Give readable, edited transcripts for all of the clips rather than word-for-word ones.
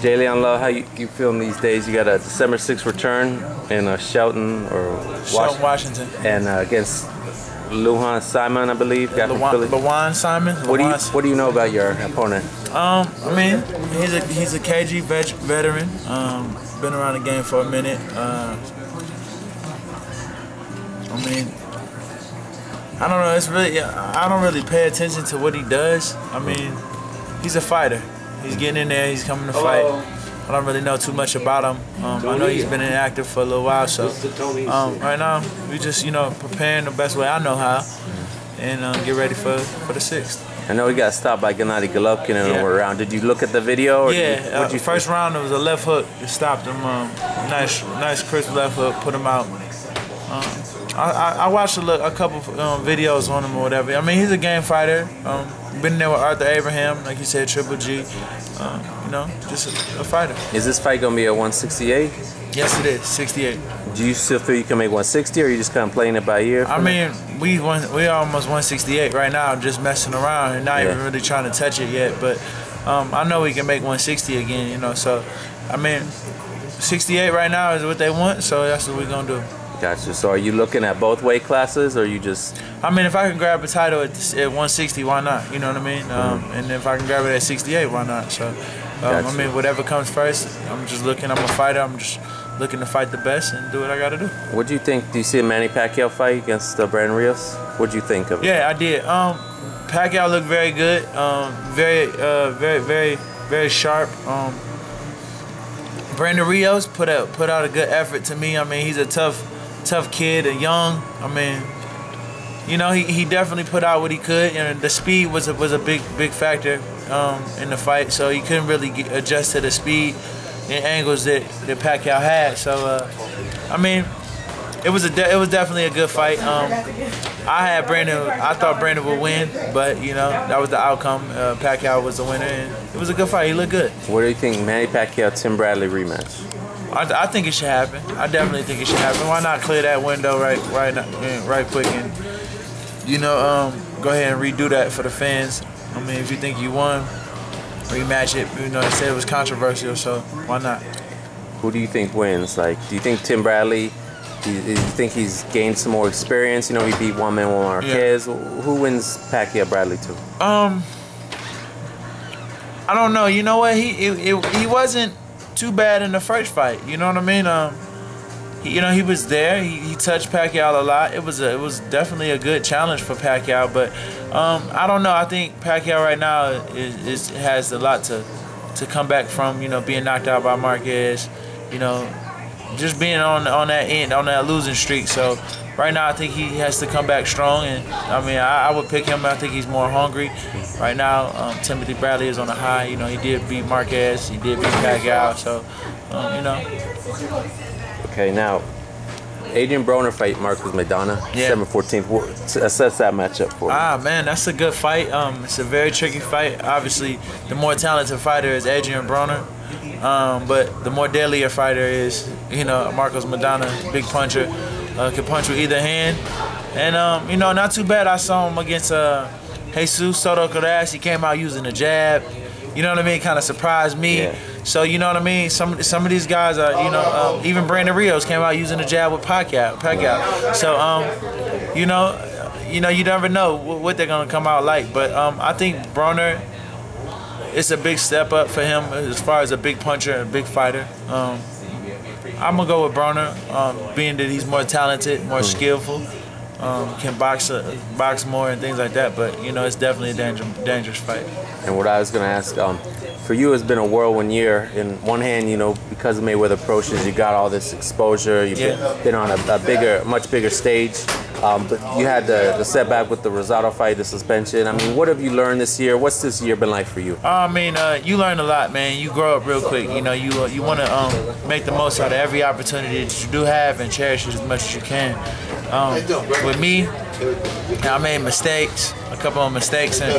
Jayleon Love, how you feeling these days? You got a December 6th return in Shelton or Washington, and against Lajuan Simon, I believe. Lajuan Simon. What do you know about your opponent? I mean, he's a KG veteran. Been around the game for a minute. I mean, I don't know. It's really, I don't really pay attention to what he does. I mean, he's a fighter. He's getting in there. He's coming to fight. I don't really know too much about him. I know he's been inactive for a little while, so right now we just preparing the best way I know how, and get ready for the 6th. I know he got stopped by Gennady Golovkin in the round. Did you look at the video? Or first round it was a left hook that stopped him. Nice crisp left hook, put him out. I watched a couple videos on him or whatever. I mean, he's a game fighter. Been there with Arthur Abraham, like you said, Triple G. Just a fighter. Is this fight gonna be a 168? Yes, it is. 68. Do you still feel you can make 160, or are you just kind of playing it by ear? I mean, we almost 168 right now, just messing around and not even really trying to touch it yet. But I know we can make 160 again. So I mean, 68 right now is what they want, so that's what we're gonna do. Gotcha. So are you looking at both weight classes, or you just? I mean, if I can grab a title at 160, why not? You know what I mean? And if I can grab it at 68, why not? So, gotcha. I mean, whatever comes first. I'm just looking. I'm a fighter. I'm just looking to fight the best and do what I got to do. What do you think? Do you see a Manny Pacquiao fight against Brandon Rios? What do you think of it? Yeah, I did. Pacquiao looked very good. Very sharp. Brandon Rios put out a good effort to me. I mean, he's a tough kid, a young. I mean, he definitely put out what he could. The speed was a big factor in the fight, so he couldn't really adjust to the speed and angles that Pacquiao had. So I mean, it was definitely a good fight. I thought Brandon would win, but that was the outcome. Pacquiao was the winner, and it was a good fight. He looked good. What do you think, Manny Pacquiao, Tim Bradley rematch? I think it should happen. I definitely think it should happen. Why not clear that window right quick and go ahead and redo that for the fans? I mean, if you think you won, rematch it. They said it was controversial, so why not? Who do you think wins? Like, do you think Tim Bradley? Do you think he's gained some more experience? He beat Juan Marquez. Yeah. Who wins Pacquiao Bradley too? I don't know. You know what? He wasn't too bad in the first fight. You know what I mean? He was there. He touched Pacquiao a lot. It was definitely a good challenge for Pacquiao. But I don't know. I think Pacquiao right now has a lot to come back from. Being knocked out by Marquez. Just being on that end, on that losing streak. So right now, I think he has to come back strong. And I mean, I would pick him. I think he's more hungry right now. Timothy Bradley is on a high. He did beat Marquez. He did beat Pacquiao. So Okay, now Adrien Broner fight Marcus Maidana, December 14th. Assess that matchup for me. Man, that's a good fight. It's a very tricky fight. Obviously, the more talented fighter is Adrien Broner. But the more deadlier fighter is, Marcos Maidana, big puncher, can punch with either hand. And, not too bad. I saw him against Jesus Soto Corrales. He came out using a jab. You know what I mean? Kind of surprised me. Yeah. So, you know what I mean? Some of these guys are, even Brandon Rios came out using a jab with Pacquiao. So, you never know what they're going to come out like. But I think Broner, it's a big step up for him as far as a big puncher and a big fighter. I'm going to go with Broner, being that he's more talented, more skillful, can box more and things like that. But, it's definitely a dangerous fight. And what I was going to ask, for you, it's been a whirlwind year. In one hand, because of Mayweather Promotions, you got all this exposure. You've been on a much bigger stage. But you had the setback with the Rosado fight, the suspension. I mean, what have you learned this year? What's this year been like for you? I mean, you learn a lot, man. You grow up real quick. You want to make the most out of every opportunity that you do have and cherish it as much as you can. With me, I made mistakes, a couple of mistakes, and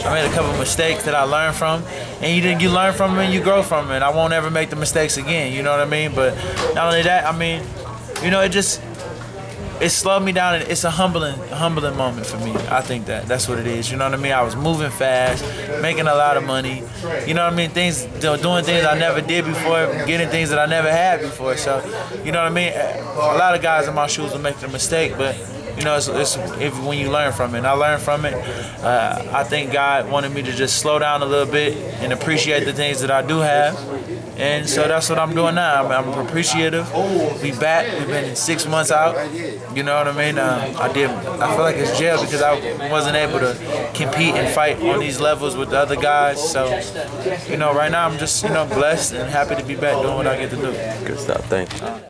I made a couple of mistakes that I learned from, and you learn from them and you grow from it. I won't ever make the mistakes again, you know what I mean? But not only that, I mean, it slowed me down, and it's a humbling moment for me. I think that's what it is. You know what I mean? I was moving fast, making a lot of money. You know what I mean? Doing things I never did before, getting things that I never had before. So, you know what I mean? A lot of guys in my shoes will make the mistake, but you know, it's when you learn from it. And I learned from it. I think God wanted me to just slow down a little bit and appreciate the things that I do have. And so that's what I'm doing now. I'm appreciative. We back. We've been 6 months out. You know what I mean? I feel like it's jail because I wasn't able to compete and fight on these levels with the other guys. So, you know, right now I'm just, you know, blessed and happy to be back doing what I get to do. Good stuff. Thank you.